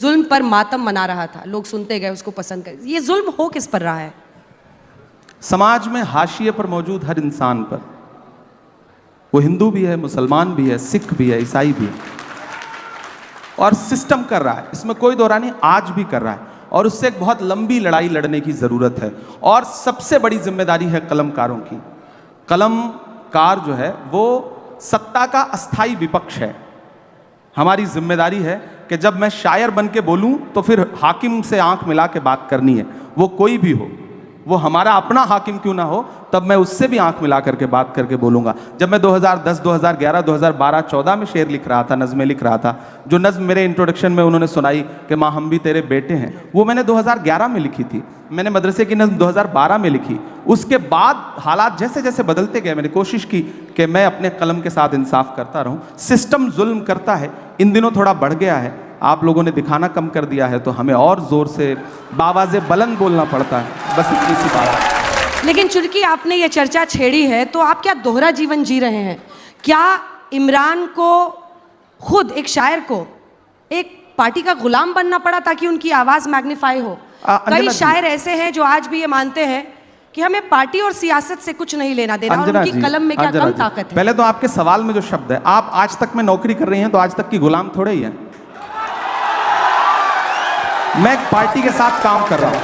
जुल्म पर मातम मना रहा था, लोग सुनते गए, उसको पसंद कर। ये जुल्म हो किस पर रहा है? समाज में हाशिए पर मौजूद हर इंसान पर, वो हिंदू भी है, मुसलमान भी है, सिख भी है, ईसाई भी है, और सिस्टम कर रहा है, इसमें कोई दो राय नहीं, आज भी कर रहा है, और उससे एक बहुत लंबी लड़ाई लड़ने की जरूरत है। और सबसे बड़ी जिम्मेदारी है कलमकारों की। कलमकार जो है वो सत्ता का अस्थाई विपक्ष है। हमारी जिम्मेदारी है कि जब मैं शायर बन के बोलूं तो फिर हाकिम से आंख मिला के बात करनी है, वो कोई भी हो, वो हमारा अपना हाकिम क्यों ना हो, तब मैं उससे भी आंख मिला करके बात करके बोलूंगा। जब मैं 2010, 2011, 2012, 14 में शेर लिख रहा था, नज़में लिख रहा था, जो नज़्म मेरे इंट्रोडक्शन में उन्होंने सुनाई कि माँ हम भी तेरे बेटे हैं, वो मैंने 2011 में लिखी थी। मैंने मदरसे की नज़्म 2012 में लिखी। उसके बाद हालात जैसे जैसे बदलते गए, मैंने कोशिश की कि मैं अपने कलम के साथ इंसाफ करता रहूं। सिस्टम जुल्म करता है, इन दिनों थोड़ा बढ़ गया है, आप लोगों ने दिखाना कम कर दिया है, तो हमें और जोर से बावाज़े बुलंद बोलना पड़ता है, बस इतनी सी बात है। लेकिन चुटकी, आपने ये चर्चा छेड़ी है, तो आप क्या दोहरा जीवन जी रहे हैं? क्या इमरान को, खुद एक शायर को, एक पार्टी का गुलाम बनना पड़ा ताकि उनकी आवाज़ मैग्नीफाई हो? कई शायर ऐसे हैं जो आज भी ये मानते हैं कि हमें पार्टी और सियासत से कुछ नहीं लेना देना, और उनकी कलम में क्या कम ताकत है? पहले तो आपके सवाल में जो शब्द है, आप आज तक में नौकरी कर रही हैं, तो आज तक की गुलाम थोड़े ही है। मैं एक पार्टी के साथ काम कर रहा हूं,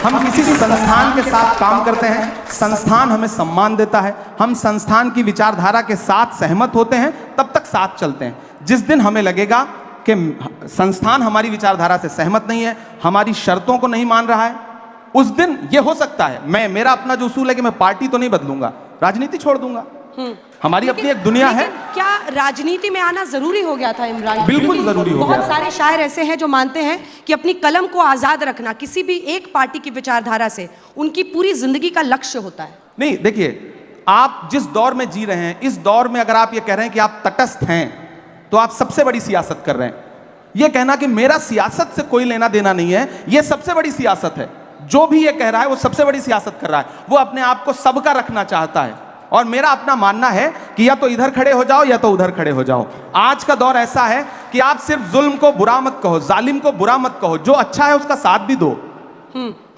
हम किसी भी संस्थान के साथ काम करते हैं, संस्थान हमें सम्मान देता है, हम संस्थान की विचारधारा के साथ सहमत होते हैं, तब तक साथ चलते हैं। जिस दिन हमें लगेगा कि संस्थान हमारी विचारधारा से सहमत नहीं है, हमारी शर्तों को नहीं मान रहा है, उस दिन ये हो सकता है, मेरा अपना जो उसूल है कि मैं पार्टी तो नहीं बदलूंगा, राजनीति छोड़ दूंगा। हमारी अपनी एक दुनिया है। क्या राजनीति में आना जरूरी हो गया था इमरान? बिल्कुल जरूरी हो गया। बहुत सारे शायर ऐसे हैं जो मानते हैं कि अपनी कलम को आजाद रखना किसी भी एक पार्टी की विचारधारा से उनकी पूरी जिंदगी का लक्ष्य होता है। नहीं, देखिए, आप जिस दौर में जी रहे हैं, इस दौर में अगर आप ये कह रहे हैं कि आप तटस्थ हैं, तो आप सबसे बड़ी सियासत कर रहे हैं। यह कहना कि मेरा सियासत से कोई लेना देना नहीं है, यह सबसे बड़ी सियासत है। जो भी ये कह रहा है वो सबसे बड़ी सियासत कर रहा है, वो अपने आप को सबका रखना चाहता है। और मेरा अपना मानना है कि या तो इधर खड़े हो जाओ या तो उधर खड़े हो जाओ। आज का दौर ऐसा है कि आप सिर्फ जुल्म को बुरा मत कहो, जालिम को बुरा मत कहो, जो अच्छा है उसका साथ भी दो।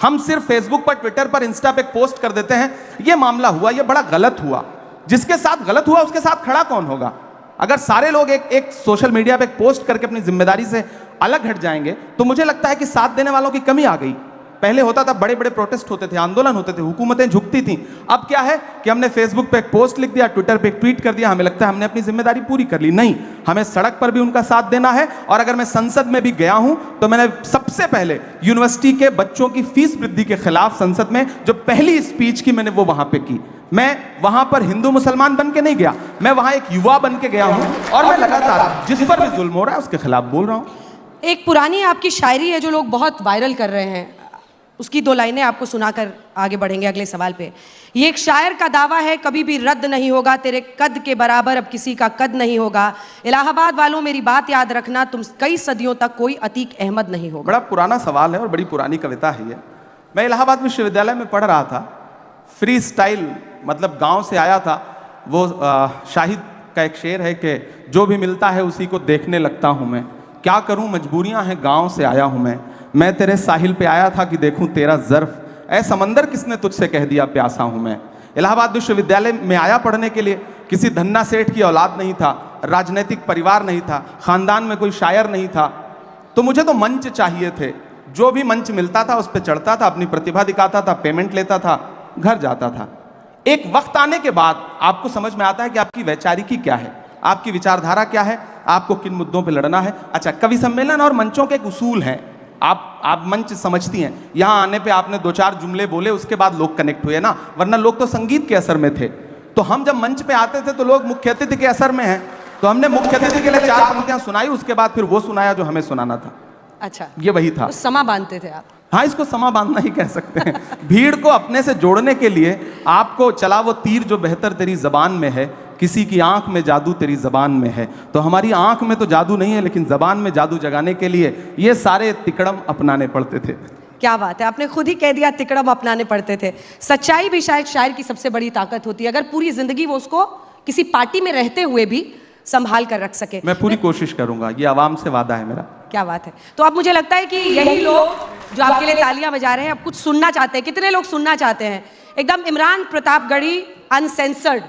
हम सिर्फ फेसबुक पर, ट्विटर पर, इंस्टा पे पोस्ट कर देते हैं, ये मामला हुआ, ये बड़ा गलत हुआ। जिसके साथ गलत हुआ उसके साथ खड़ा कौन होगा? अगर सारे लोग एक सोशल मीडिया पे पोस्ट करके अपनी जिम्मेदारी से अलग हट जाएंगे, तो मुझे लगता है कि साथ देने वालों की कमी आ गई। पहले होता था, बड़े बड़े प्रोटेस्ट होते थे, आंदोलन होते थे, हुकूमतें झुकती थीं। अब क्या है कि हमने फेसबुक पे एक पोस्ट लिख दिया, ट्विटर पे एक ट्वीट कर दिया, हमें लगता है हमने अपनी जिम्मेदारी पूरी कर ली। नहीं, हमें सड़क पर भी उनका साथ देना है। और अगर मैं संसद में भी गया हूं, तो मैंने सबसे पहले यूनिवर्सिटी के बच्चों की फीस वृद्धि के खिलाफ संसद में जो पहली स्पीच की मैंने वो वहां पे की। मैं वहां पर हिंदू मुसलमान बन के नहीं गया, मैं वहां एक युवा बन के गया हूं, और मैं लगातार जिस पर भी जुल्म हो रहा है उसके खिलाफ बोल रहा हूं। एक पुरानी आपकी शायरी है जो लोग बहुत वायरल कर रहे हैं, उसकी 2 लाइनें आपको सुनाकर आगे बढ़ेंगे अगले सवाल पे। ये एक शायर का दावा है, कभी भी रद्द नहीं होगा, तेरे कद के बराबर अब किसी का कद नहीं होगा। इलाहाबाद वालों मेरी बात याद रखना, तुम कई सदियों तक कोई अतीक अहमद नहीं होगा। बड़ा पुराना सवाल है और बड़ी पुरानी कविता है ये। मैं इलाहाबाद विश्वविद्यालय में पढ़ रहा था, फ्री स्टाइल, मतलब गाँव से आया था। वो शाहिद का एक शेर है कि जो भी मिलता है उसी को देखने लगता हूँ मैं, क्या करूँ मजबूरियाँ हैं, गाँव से आया हूँ मैं तेरे साहिल पे आया था कि देखूं तेरा ज़र्फ, ऐ समंदर किसने तुझसे कह दिया प्यासा हूं मैं। इलाहाबाद विश्वविद्यालय में आया पढ़ने के लिए, किसी धन्ना सेठ की औलाद नहीं था, राजनीतिक परिवार नहीं था, खानदान में कोई शायर नहीं था, तो मुझे तो मंच चाहिए थे। जो भी मंच मिलता था उस पर चढ़ता था, अपनी प्रतिभा दिखाता था, पेमेंट लेता था, घर जाता था। एक वक्त आने के बाद आपको समझ में आता है कि आपकी वैचारिकी क्या है, आपकी विचारधारा क्या है, आपको किन मुद्दों पर लड़ना है। अच्छा, कवि सम्मेलन और मंचों के एक उसूल हैं, आप मंच समझती हैं, यहाँ आने पे आपने 2-4 जुमले बोले, उसके बाद लोग कनेक्ट हुए ना, वरना लोग तो संगीत के असर में थे। तो हम जब मंच पे आते थे तो लोग मुख्य अतिथि के असर में हैं, तो हमने मुख्य अतिथि के लिए 4 पंक्तियां सुनाई, उसके बाद फिर वो सुनाया जो हमें सुनाना था। अच्छा, ये वही था। तो समा बांधते थे आप? हाँ, इसको समा बांधना ही कह सकते हैं। भीड़ को अपने से जोड़ने के लिए आपको चला वो तीर जो बेहतर तेरी जबान में है, किसी की आंख में जादू तेरी जबान में है। तो हमारी आंख में तो जादू नहीं है, लेकिन जबान में जादू जगाने के लिए ये सारे तिकड़म अपनाने पड़ते थे। क्या बात है, आपने खुद ही कह दिया तिकड़म अपनाने पड़ते थे। सच्चाई भी शायद शायर की सबसे बड़ी ताकत होती है, अगर पूरी जिंदगी वो उसको किसी पार्टी में रहते हुए भी संभाल कर रख सके। मैं पूरी कोशिश करूंगा, ये आवाम से वादा है मेरा। क्या बात है। तो अब मुझे लगता है कि यही लोग जो आपके लिए तालियां बजा रहे हैं अब कुछ सुनना चाहते हैं। कितने लोग सुनना चाहते हैं एकदम इमरान प्रतापगढ़ी अनसेंसर्ड?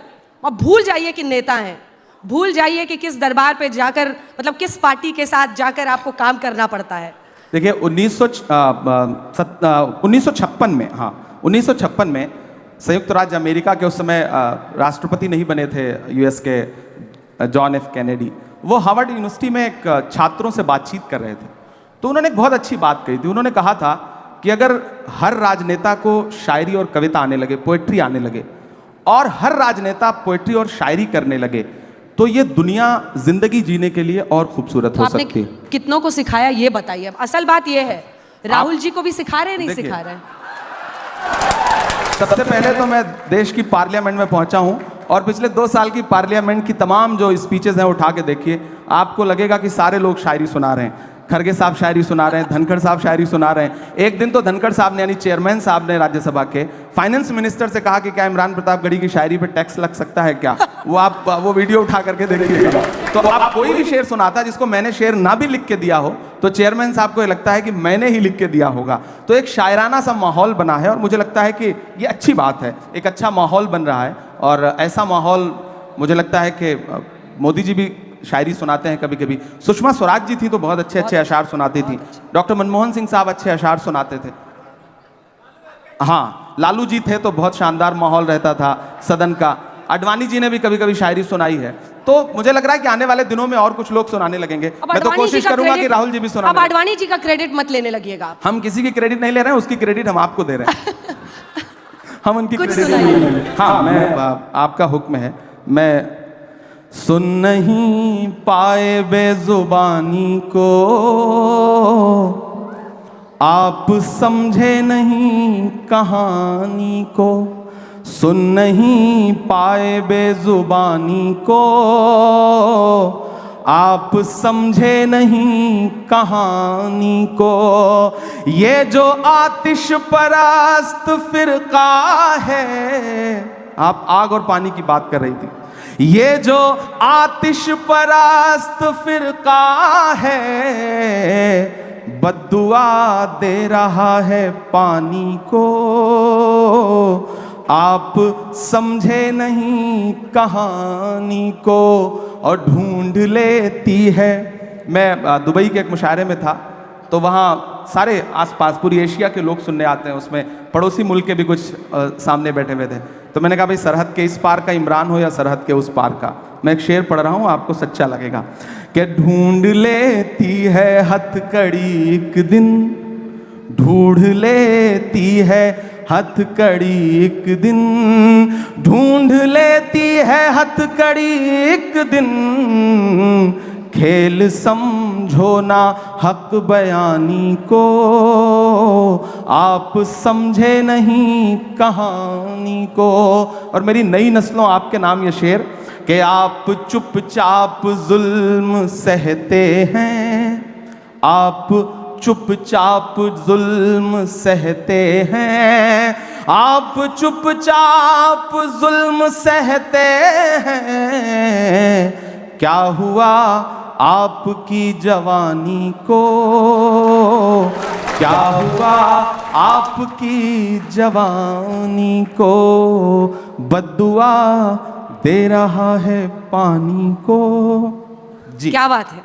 और भूल जाइए कि नेता हैं, भूल जाइए कि किस दरबार पे जाकर, मतलब किस पार्टी के साथ जाकर आपको काम करना पड़ता है। देखिए 1956 में, हाँ 1956 में संयुक्त राज्य अमेरिका के उस समय राष्ट्रपति नहीं बने थे यूएस के जॉन एफ कैनेडी। वो हार्वर्ड यूनिवर्सिटी में एक छात्रों से बातचीत कर रहे थे, तो उन्होंने एक बहुत अच्छी बात कही थी। उन्होंने कहा था कि अगर हर राजनेता को शायरी और कविता आने लगे, पोएट्री आने लगे, और हर राजनेता पोएट्री और शायरी करने लगे, तो ये दुनिया जिंदगी जीने के लिए और खूबसूरत हो सकती है। कितनों को सिखाया ये बताइए। अब असल बात ये है, राहुल जी को भी सिखा रहे नहीं सिखा रहे? सबसे पहले तो मैं देश की पार्लियामेंट में पहुंचा हूं और पिछले 2 साल की पार्लियामेंट की तमाम जो स्पीचेस हैं उठा के देखिए, आपको लगेगा कि सारे लोग शायरी सुना रहे हैं। खरगे साहब शायरी सुना रहे हैं, धनखड़ साहब शायरी सुना रहे हैं। एक दिन तो धनखड़ साहब ने, यानी चेयरमैन साहब ने राज्यसभा के, फाइनेंस मिनिस्टर से कहा कि क्या इमरान प्रतापगढ़ी की शायरी पे टैक्स लग सकता है क्या? वो आप वो वीडियो उठा करके देखिएगा। तो आप कोई भी शेर सुनाता जिसको मैंने शेर ना भी लिख के दिया हो, तो चेयरमैन साहब को ये लगता है कि मैंने ही लिख के दिया होगा। तो एक शायराना सा माहौल बना है और मुझे लगता है कि ये अच्छी बात है, एक अच्छा माहौल बन रहा है। और ऐसा माहौल मुझे लगता है कि मोदी जी भी शायरी सुनाते हैं कभी कभी। सुषमा स्वराज जी थी तो बहुत अच्छे अच्छे अशार सुनाती थी। डॉक्टर मनमोहन सिंह साहब अच्छे अशार सुनाते थे। हाँ, लालू जी थे तो बहुत शानदार माहौल रहता था सदन का। आडवाणी जी ने भी कभी कभी शायरी सुनाई है। तो मुझे लग रहा है कि आने वाले दिनों में और कुछ लोग सुनाने लगेंगे। मैं तो कोशिश करूंगा कि राहुल जी भी सुनाने। अब आडवाणी जी का क्रेडिट मत लेने लगिएगा। हम किसी की क्रेडिट नहीं ले रहे हैं, उसकी क्रेडिट हम आपको दे रहे हैं। हम उनकी क्रेडिट नहीं ले रहे। हाँ, मैं आपका हुक्म है। मैं सुन नहीं पाए बेजुबानी को, आप समझे नहीं कहानी को। सुन नहीं पाए बेजुबानी को, आप समझे नहीं कहानी को। ये जो आतिश परस्त फिरका है, आप आग और पानी की बात कर रही थी। ये जो आतिश परस्त फिरका है, बद्दुआ दे रहा है पानी को। आप समझे नहीं कहानी को और ढूंढ लेती है। मैं दुबई के एक मुशायरे में था, तो वहाँ सारे आसपास पूरी एशिया के लोग सुनने आते हैं। उसमें पड़ोसी मुल्क के भी कुछ सामने बैठे हुए थे। तो मैंने कहा भाई, सरहद के इस पार का इमरान हो या सरहद के उस पार का। मैं एक शेर पढ़ रहा हूँ, आपको सच्चा लगेगा कि ढूंढ लेती है हथकड़ी एक दिन, ढूंढ लेती है हथकड़ी एक दिन, ढूंढ लेती है हथकड़ी एक दिन। खेल समझो ना हक बयानी को, आप समझे नहीं कहानी को। और मेरी नई नस्लों आपके नाम ये शेर कि आप चुपचाप जुल्म सहते हैं, आप चुपचाप जुल्म सहते हैं, आप चुपचाप जुल्म सहते हैं। क्या हुआ आपकी जवानी को, क्या हुआ आपकी जवानी को। बद्दुआ दे रहा है पानी को। जी, क्या बात है,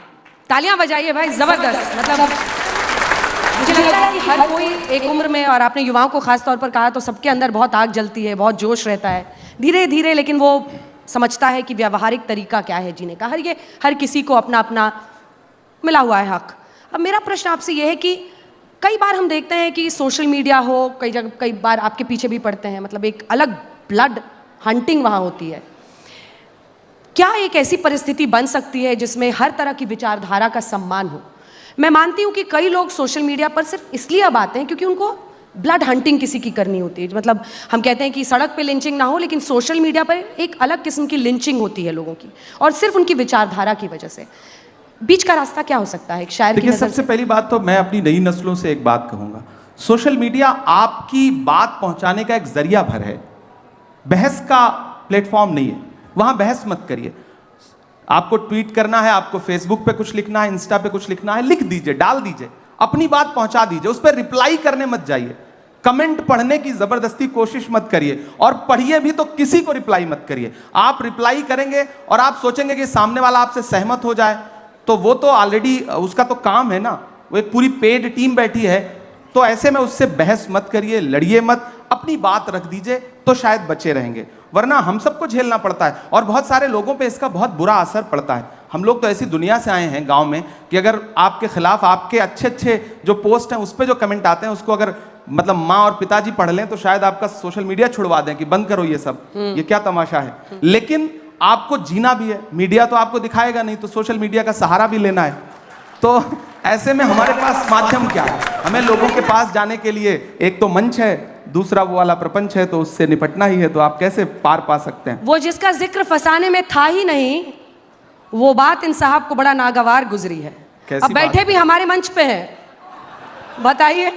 तालियां बजाइए भाई, जबरदस्त। मतलब मुझे लगता है कि हर कोई एक उम्र में, और आपने युवाओं को खास तौर पर कहा, तो सबके अंदर बहुत आग जलती है, बहुत जोश रहता है। धीरे धीरे लेकिन वो समझता है कि व्यावहारिक तरीका क्या है जीने का। हर किसी को अपना अपना मिला हुआ है हक। अब मेरा प्रश्न आपसे यह है कि कई बार हम देखते हैं कि सोशल मीडिया हो, कई बार आपके पीछे भी पड़ते हैं, मतलब एक अलग ब्लड हंटिंग वहाँ होती है। क्या एक ऐसी परिस्थिति बन सकती है जिसमें हर तरह की विचारधारा का सम्मान हो? मैं मानती हूँ कि कई लोग सोशल मीडिया पर सिर्फ इसलिए अब आते हैं क्योंकि उनको ब्लड हंटिंग किसी की करनी होती है। मतलब हम कहते हैं कि सड़क पे लिंचिंग ना हो, लेकिन सोशल मीडिया पर एक अलग किस्म की लिंचिंग होती है लोगों की, और सिर्फ उनकी विचारधारा की वजह से। बीच का रास्ता क्या हो सकता है एक शायर की नजर से? सबसे पहली बात तो मैं अपनी नई नस्लों से एक बात कहूंगा, सोशल मीडिया आपकी बात पहुंचाने का एक जरिया भर है, बहस का प्लेटफॉर्म नहीं है। वहां बहस मत करिए। आपको ट्वीट करना है, आपको फेसबुक पे कुछ लिखना है, इंस्टा पे कुछ लिखना है, लिख दीजिए, डाल दीजिए, अपनी बात पहुंचा दीजिए, उस पर रिप्लाई करने मत जाइए। कमेंट पढ़ने की जबरदस्ती कोशिश मत करिए, और पढ़िए भी तो किसी को रिप्लाई मत करिए। आप रिप्लाई करेंगे और आप सोचेंगे कि सामने वाला आपसे सहमत हो जाए, तो वो तो ऑलरेडी उसका तो काम है ना, वो एक पूरी पेड टीम बैठी है। तो ऐसे में उससे बहस मत करिए, लड़िए मत, अपनी बात रख दीजिए, तो शायद बचे रहेंगे। वरना हम सबको झेलना पड़ता है, और बहुत सारे लोगों पे इसका बहुत बुरा असर पड़ता है। हम लोग तो ऐसी दुनिया से आए हैं गांव में कि अगर आपके खिलाफ आपके अच्छे अच्छे जो पोस्ट हैं उस पर जो कमेंट आते हैं, उसको अगर मतलब माँ और पिताजी पढ़ लें तो शायद आपका सोशल मीडिया छुड़वा दें कि बंद करो ये सब, ये क्या तमाशा है। लेकिन आपको जीना भी है, मीडिया तो आपको दिखाएगा नहीं, तो सोशल मीडिया का सहारा भी लेना है। तो ऐसे में हमारे पास माध्यम क्या है? हमें लोगों के पास जाने के लिए एक तो मंच है, दूसरा वो वाला प्रपंच है, तो उससे निपटना ही है। तो आप कैसे पार पा सकते हैं? वो जिसका जिक्र फसाने में था ही नहीं, वो बात इन साहब को बड़ा नागवार गुजरी है। अब बैठे भी हमारे मंच पे है, बताइए,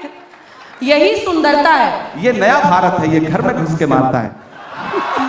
यही सुंदरता है। ये नया भारत है, ये घर में घुस के मारता है।